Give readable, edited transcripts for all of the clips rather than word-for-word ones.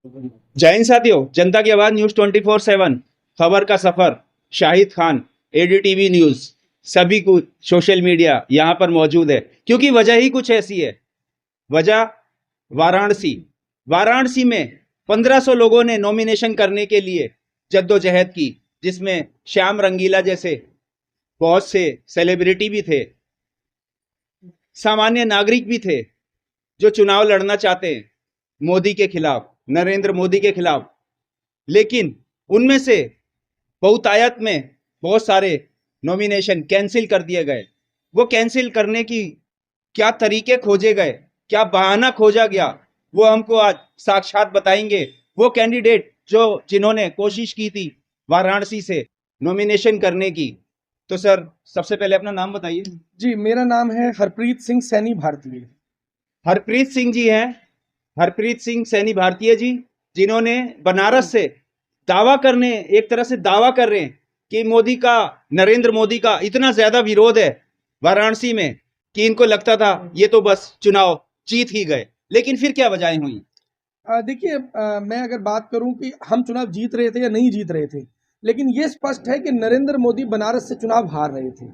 जय हिंद साथियों, जनता की आवाज न्यूज 24/7 खबर का सफर, शाहिद खान, एडीटीवी न्यूज, सभी कुछ सोशल मीडिया यहाँ पर मौजूद है क्योंकि वजह ही कुछ ऐसी है। वजह वाराणसी। वाराणसी में 1500 लोगों ने नॉमिनेशन करने के लिए जद्दोजहद की, जिसमें श्याम रंगीला जैसे बहुत से सेलिब्रिटी भी थे, सामान्य नागरिक भी थे जो चुनाव लड़ना चाहते हैं मोदी के खिलाफ, नरेंद्र मोदी के खिलाफ। लेकिन उनमें से बहुतायत में बहुत सारे नॉमिनेशन कैंसिल कर दिए गए। वो कैंसिल करने की क्या तरीके खोजे गए, क्या बहाना खोजा गया, वो हमको आज साक्षात बताएंगे वो कैंडिडेट जिन्होंने कोशिश की थी वाराणसी से नॉमिनेशन करने की। तो सर, सबसे पहले अपना नाम बताइए। जी, मेरा नाम है हरप्रीत सिंह सैनी भारतीय। हरप्रीत सिंह जी हैं, हरप्रीत सिंह सैनी भारतीय जी, जिन्होंने बनारस से एक तरह से दावा कर रहे हैं कि नरेंद्र मोदी का इतना ज्यादा विरोध है वाराणसी में कि इनको लगता था ये तो बस चुनाव जीत ही गए। लेकिन फिर क्या वजह हुई? देखिए, मैं अगर बात करूं कि हम चुनाव जीत रहे थे या नहीं जीत रहे थे, लेकिन ये स्पष्ट है कि नरेंद्र मोदी बनारस से चुनाव हार रहे थे।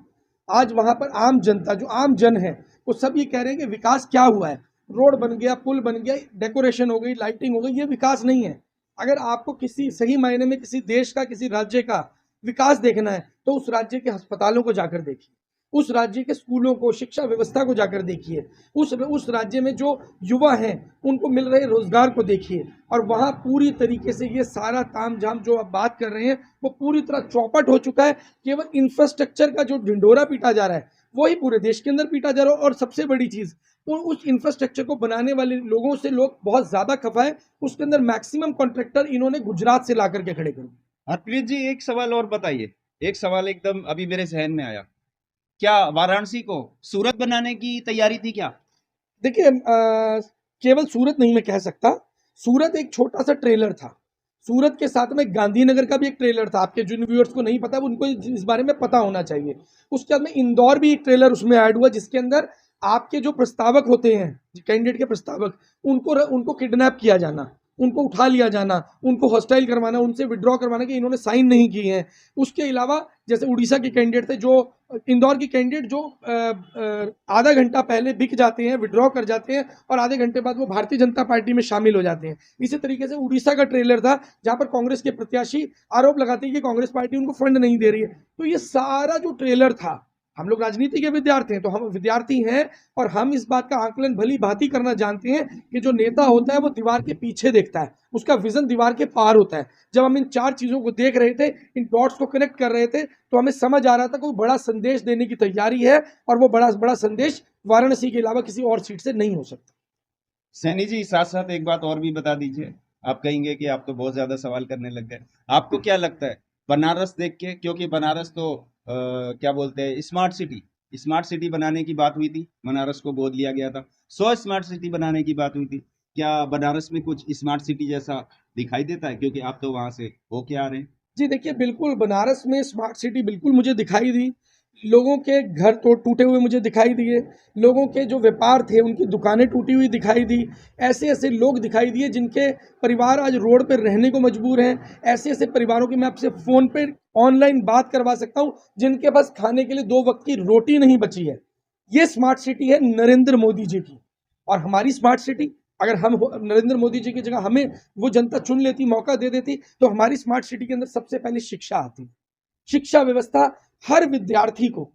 आज वहां पर आम जनता, जो आम जन है, वो सब ये कह रहे हैं कि विकास क्या हुआ है। रोड बन गया, पुल बन गया, डेकोरेशन हो गई, लाइटिंग हो गई, ये विकास नहीं है। अगर आपको किसी सही मायने में किसी देश का, किसी राज्य का विकास देखना है तो उस राज्य के अस्पतालों को जाकर देखिए, उस राज्य के स्कूलों को, शिक्षा व्यवस्था को जाकर देखिए, उस राज्य में जो युवा हैं उनको मिल रहे रोजगार को देखिए। और वहाँ पूरी तरीके से ये सारा तामझाम जो आप बात कर रहे हैं वो पूरी तरह चौपट हो चुका है। केवल इंफ्रास्ट्रक्चर का जो ढिंढोरा पीटा जा रहा है वही पूरे देश के अंदर पीटा जा रहा है। और सबसे बड़ी चीज़, उस इंफ्रास्ट्रक्चर को बनाने वाले लोगों से लोग बहुत ज़्यादा खफा है। उसके अंदर मैक्सिमम कॉन्ट्रैक्टर इन्होंने गुजरात से ला करके खड़े कर दिए। हरप्रीत जी, एक सवाल और बताइए। एक सवाल एकदम अभी मेरे जहन में आया, क्या वाराणसी को सूरत बनाने की तैयारी थी क्या? देखिए, केवल सूरत नहीं मैं कह सकता। सूरत एक छोटा सा ट्रेलर था। सूरत के साथ में गांधीनगर का भी एक ट्रेलर था। आपके जिन व्यूअर्स को नहीं पता उनको इस बारे में पता होना चाहिए। उसके बाद में इंदौर भी एक ट्रेलर उसमें ऐड हुआ, जिसके अंदर आपके जो प्रस्तावक होते हैं, कैंडिडेट के प्रस्तावक, उनको किडनैप किया जाना, उनको उठा लिया जाना, उनको हॉस्टाइल करवाना, उनसे विड्रॉ करवाना कि इन्होंने साइन नहीं किए हैं। उसके अलावा जैसे उड़ीसा के कैंडिडेट थे, जो इंदौर की कैंडिडेट जो आधा घंटा पहले बिक जाते हैं, विड्रॉ कर जाते हैं और आधे घंटे बाद वो भारतीय जनता पार्टी में शामिल हो जाते हैं। इसी तरीके से उड़ीसा का ट्रेलर था जहां पर कांग्रेस के प्रत्याशी आरोप लगाते हैं कि कांग्रेस पार्टी उनको फंड नहीं दे रही है। तो ये सारा जो ट्रेलर था, हम लोग राजनीति के विद्यार्थी हैं तो हम विद्यार्थी हैं और हम इस बात का आकलन भली भांति करना जानते हैं कि जो नेता होता है वो दीवार के पीछे देखता है, उसका विजन दीवार के पार होता है। जब हम इन चार चीज़ों को देख रहे थे, इन डॉट्स को कनेक्ट कर रहे थे, तो हमें समझ आ रहा था कोई बड़ा संदेश देने की तैयारी है और वो बड़ा बड़ा संदेश वाराणसी के अलावा किसी और सीट से नहीं हो सकता। सैनी जी, साथ साथ एक बात और भी बता दीजिए। आप कहेंगे कि आप तो बहुत ज्यादा सवाल करने लग गए। आपको क्या लगता है बनारस देख के, क्योंकि बनारस तो क्या बोलते हैं, स्मार्ट सिटी बनाने की बात हुई थी, बनारस को गोद लिया गया था। 100 स्मार्ट सिटी बनाने की बात हुई थी। क्या बनारस में कुछ स्मार्ट सिटी जैसा दिखाई देता है, क्योंकि आप तो वहां से होके आ रहे हैं? जी देखिए, बिल्कुल बनारस में स्मार्ट सिटी बिल्कुल मुझे दिखाई दी। लोगों के घर तो टूटे हुए मुझे दिखाई दिए, लोगों के जो व्यापार थे उनकी दुकानें टूटी हुई दिखाई दी। ऐसे ऐसे लोग दिखाई दिए जिनके परिवार आज रोड पर रहने को मजबूर हैं। ऐसे ऐसे परिवारों की मैं आपसे फ़ोन पे ऑनलाइन बात करवा सकता हूँ जिनके पास खाने के लिए 2 वक्त की रोटी नहीं बची है। ये स्मार्ट सिटी है नरेंद्र मोदी जी की। और हमारी स्मार्ट सिटी, अगर हम नरेंद्र मोदी जी की जगह हमें वो जनता चुन लेती, मौका दे देती, तो हमारी स्मार्ट सिटी के अंदर सबसे पहले शिक्षा आती। शिक्षा व्यवस्था, हर विद्यार्थी को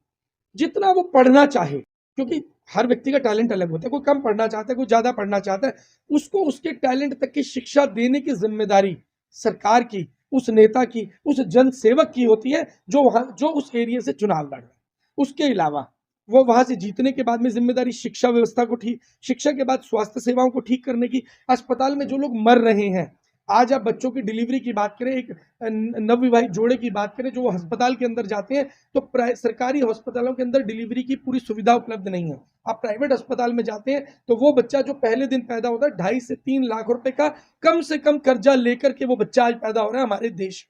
जितना वो पढ़ना चाहे, क्योंकि हर व्यक्ति का टैलेंट अलग होता है, कोई कम पढ़ना चाहता है, कोई ज़्यादा पढ़ना चाहता है, उसको उसके टैलेंट तक की शिक्षा देने की जिम्मेदारी सरकार की, उस नेता की, उस जन सेवक की होती है जो उस एरिया से चुनाव लड़ रहा है। उसके अलावा वो वहां से जीतने के बाद में जिम्मेदारी शिक्षा व्यवस्था को ठीक, शिक्षा के बाद स्वास्थ्य सेवाओं को ठीक करने की। अस्पताल में जो लोग मर रहे हैं, आज आप बच्चों की डिलीवरी की बात करें, एक नवविवाहित जोड़े की बात करें जो अस्पताल के अंदर जाते हैं, तो सरकारी अस्पतालों के अंदर डिलीवरी की पूरी सुविधा उपलब्ध नहीं है। आप प्राइवेट अस्पताल में जाते हैं तो वो बच्चा जो पहले दिन पैदा होता है, 2.5 से 3 लाख रुपए का कम से कम कर्जा लेकर के वो बच्चा आज पैदा हो रहा है हमारे देश।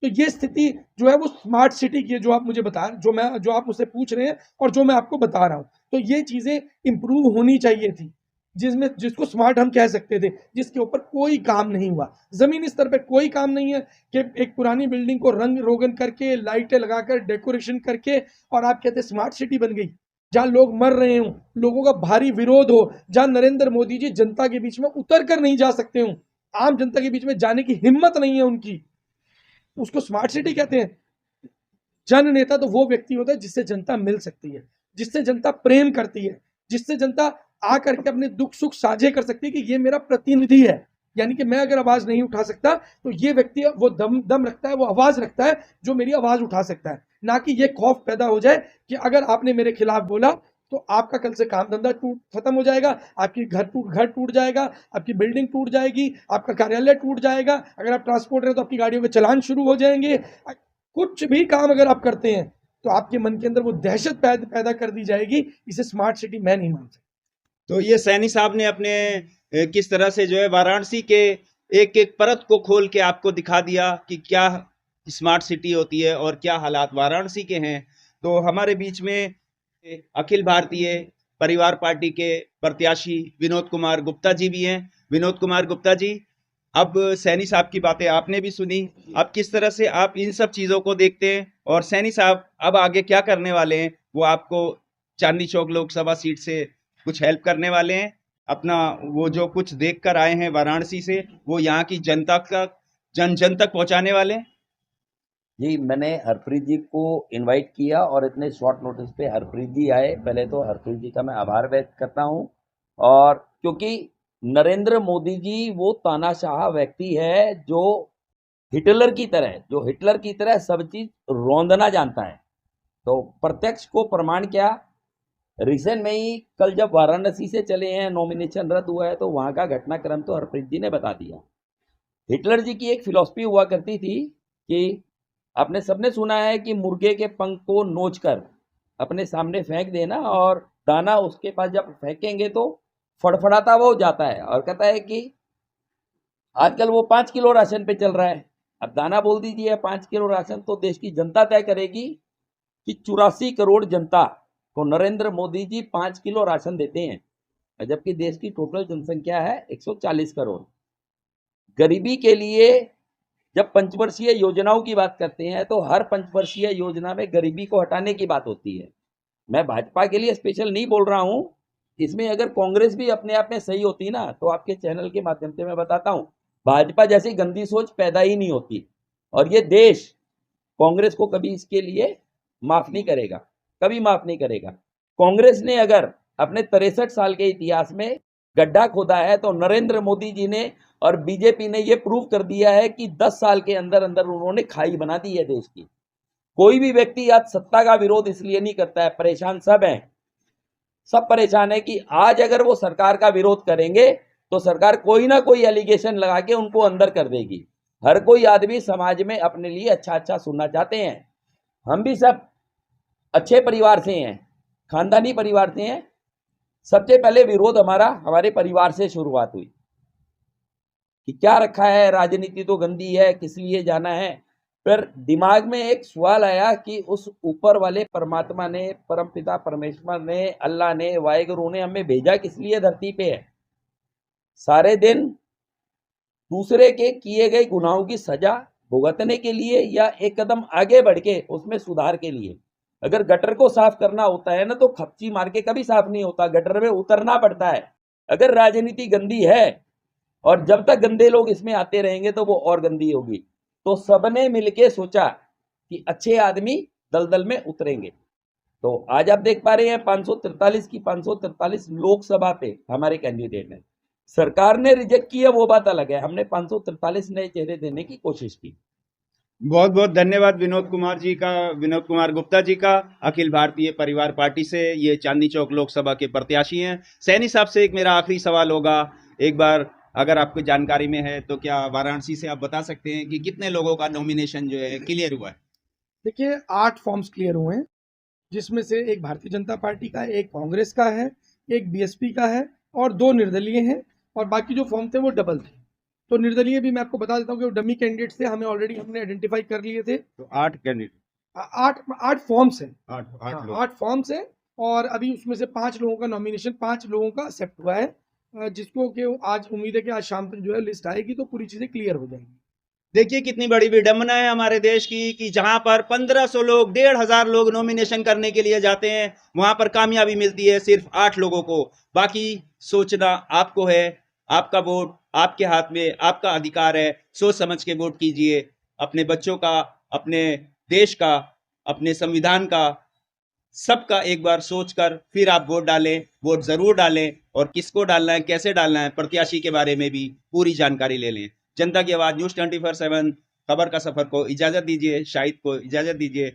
तो ये स्थिति जो है वो स्मार्ट सिटी की है, जो आप मुझे बता, जो आप मुझसे पूछ रहे हैं और जो मैं आपको बता रहा हूँ। तो ये चीज़ें इंप्रूव होनी चाहिए थी। जिसको स्मार्ट हम कह सकते थे, जिसके ऊपर कोई काम नहीं हुआ, जमीनी स्तर पे कोई काम नहीं है कि एक पुरानी बिल्डिंग को रंग रोगन करके, लाइटें लगाकर, डेकोरेशन करके और आप कहते स्मार्ट सिटी बन गई, जहां लोग मर रहे हो, लोगों का भारी विरोध हो, जहां नरेंद्र मोदी जी जनता के बीच में उतर कर नहीं जा सकते हो, आम जनता के बीच में जाने की हिम्मत नहीं है उनकी, उसको स्मार्ट सिटी कहते हैं। जन नेता तो वो व्यक्ति होता है जिससे जनता मिल सकती है, जिससे जनता प्रेम करती है, जिससे जनता आकर के अपने दुख सुख साझे कर सकती है कि ये मेरा प्रतिनिधि है, यानी कि मैं अगर आवाज नहीं उठा सकता तो ये व्यक्ति वो दम रखता है, वो आवाज रखता है जो मेरी आवाज उठा सकता है, ना कि ये खौफ पैदा हो जाए कि अगर आपने मेरे खिलाफ बोला तो आपका कल से काम धंधा खत्म हो जाएगा, आपकी घर टूट जाएगा, आपकी बिल्डिंग टूट जाएगी, आपका कार्यालय टूट जाएगा, अगर आप ट्रांसपोर्ट है तो आपकी गाड़ियों के चलान शुरू हो जाएंगे, कुछ भी काम अगर आप करते हैं तो आपके मन के अंदर वो दहशत पैदा कर दी जाएगी। इसे स्मार्ट सिटी मैं नहीं मानता। तो ये सैनी साहब ने अपने किस तरह से जो है वाराणसी के एक एक परत को खोल के आपको दिखा दिया कि क्या स्मार्ट सिटी होती है और क्या हालात वाराणसी के हैं। तो हमारे बीच में अखिल भारतीय परिवार पार्टी के प्रत्याशी विनोद कुमार गुप्ता जी भी हैं। विनोद कुमार गुप्ता जी, अब सैनी साहब की बातें आपने भी सुनी, अब किस तरह से आप इन सब चीजों को देखते हैं और सैनी साहब अब आगे क्या करने वाले हैं? वो आपको चांदनी चौक लोकसभा सीट से कुछ हेल्प करने वाले हैं? अपना वो जो कुछ देख कर आए हैं वाराणसी से, वो यहाँ की जनता का जन जन तक पहुंचाने वाले हैं? जी, मैंने हरप्रीत जी को इनवाइट किया और इतने शॉर्ट नोटिस पे हरप्रीत जी आए। पहले तो हरप्रीत जी का मैं आभार व्यक्त करता हूँ, और क्योंकि नरेंद्र मोदी जी वो तानाशाह व्यक्ति है जो हिटलर की तरह सब चीज रौंदना जानता है। तो प्रत्यक्ष को प्रमाण क्या, रिसेंट में ही कल जब वाराणसी से चले हैं, नॉमिनेशन रद्द हुआ है, तो वहां का घटनाक्रम तो हरप्रीत जी ने बता दिया। हिटलर जी की एक फिलॉसफी हुआ करती थी कि आपने सबने सुना है कि मुर्गे के पंख को नोचकर अपने सामने फेंक देना, और दाना उसके पास जब फेंकेंगे तो फड़फड़ाता वो जाता है, और कहता है कि आजकल वो 5 किलो राशन पे चल रहा है। अब दाना बोल दीजिए 5 किलो राशन, तो देश की जनता तय करेगी कि 84 करोड़ जनता को नरेंद्र मोदी जी 5 किलो राशन देते हैं, जबकि देश की टोटल जनसंख्या है 140 करोड़। गरीबी के लिए जब पंचवर्षीय योजनाओं की बात करते हैं तो हर पंचवर्षीय योजना में गरीबी को हटाने की बात होती है। मैं भाजपा के लिए स्पेशल नहीं बोल रहा हूं, इसमें अगर कांग्रेस भी अपने आप में सही होती ना, तो आपके चैनल के माध्यम से मैं बताता हूं, भाजपा जैसी गंदी सोच पैदा ही नहीं होती, और ये देश कांग्रेस को कभी इसके लिए माफ नहीं करेगा, कभी माफ नहीं करेगा। कांग्रेस ने अगर अपने 63 साल के इतिहास में गड्ढा खोदा है, तो नरेंद्र मोदी जी ने और बीजेपी ने यह प्रूव कर दिया है कि 10 साल के अंदर अंदर उन्होंने खाई बना दी है देश की। कोई भी व्यक्ति आज सत्ता का विरोध इसलिए नहीं करता है, परेशान सब हैं, सब परेशान है कि आज अगर वो सरकार का विरोध करेंगे तो सरकार कोई ना कोई एलिगेशन लगा के उनको अंदर कर देगी। हर कोई आदमी समाज में अपने लिए अच्छा अच्छा सुनना चाहते हैं। हम भी सब अच्छे परिवार से हैं, खानदानी परिवार से हैं। सबसे पहले विरोध हमारे परिवार से शुरुआत हुई कि क्या रखा है, राजनीति तो गंदी है, किस लिए जाना है। फिर दिमाग में एक सवाल आया कि उस ऊपर वाले परमात्मा ने, परमपिता परमेश्वर ने, अल्लाह ने, वाहेगुरु ने हमें भेजा किस लिए धरती पे है? सारे दिन दूसरे के किए गए गुनाहों की सजा भुगतने के लिए, या एक कदम आगे बढ़ के उसमें सुधार के लिए? अगर गटर को साफ करना होता है ना, तो खपची मार के कभी साफ नहीं होता, गटर में उतरना पड़ता है। अगर राजनीति गंदी है और जब तक गंदे लोग इसमें आते रहेंगे तो वो और गंदी होगी। तो सबने मिलके सोचा कि अच्छे आदमी दलदल में उतरेंगे। तो आज आप देख पा रहे हैं 543 की 543 लोकसभा पे हमारे कैंडिडेट हैं। सरकार ने रिजेक्ट किया वो बात अलग है, हमने 543 नए चेहरे देने की कोशिश की। बहुत बहुत धन्यवाद विनोद कुमार जी का, विनोद कुमार गुप्ता जी का, अखिल भारतीय परिवार पार्टी से ये चांदनी चौक लोकसभा के प्रत्याशी हैं। सैनी साहब से एक मेरा आखिरी सवाल होगा, एक बार अगर आपको जानकारी में है तो क्या वाराणसी से आप बता सकते हैं कि कितने लोगों का नॉमिनेशन जो है क्लियर हुआ है? देखिए 8 फॉर्म्स क्लियर हुए हैं, जिसमें से एक भारतीय जनता पार्टी का, एक कांग्रेस का है, एक बीएसपी का है और 2 निर्दलीय हैं, और बाकी जो फॉर्म थे वो डबल थे। तो निर्दलीय भी मैं आपको बता देता हूँ कि वो डमी कैंडिडेट्स थे, हमें ऑलरेडी हमने आइडेंटिफाई कर लिए थे। तो 8 कैंडिडेट, 8 फॉर्म्स हैं, 8 8 फॉर्म्स हैं, और अभी उसमें से 5 लोगों का नॉमिनेशन, 5 लोगों का एक्सेप्ट हुआ है। जिसको कि आज उम्मीद है कि आज शाम तक जो है लिस्ट आएगी तो पूरी चीज़ें क्लियर हो जाएंगी। देखिए कितनी बड़ी विडंबना है हमारे देश की जहां पर 1500 लोग 1500 लोग नॉमिनेशन करने के लिए जाते हैं, वहां पर कामयाबी मिलती है सिर्फ 8 लोगों को। बाकी सोचना आपको है, आपका वोट आपके हाथ में, आपका अधिकार है, सोच समझ के वोट कीजिए। अपने बच्चों का, अपने देश का, अपने संविधान का, सबका एक बार सोचकर फिर आप वोट डालें। वोट जरूर डालें और किसको डालना है, कैसे डालना है, प्रत्याशी के बारे में भी पूरी जानकारी ले लें। जनता की आवाज न्यूज 24/7 खबर का सफर को इजाजत दीजिए, शाहिद को इजाजत दीजिए।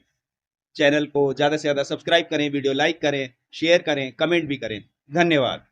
चैनल को ज्यादा से ज्यादा सब्सक्राइब करें, वीडियो लाइक करें, शेयर करें, कमेंट भी करें। धन्यवाद।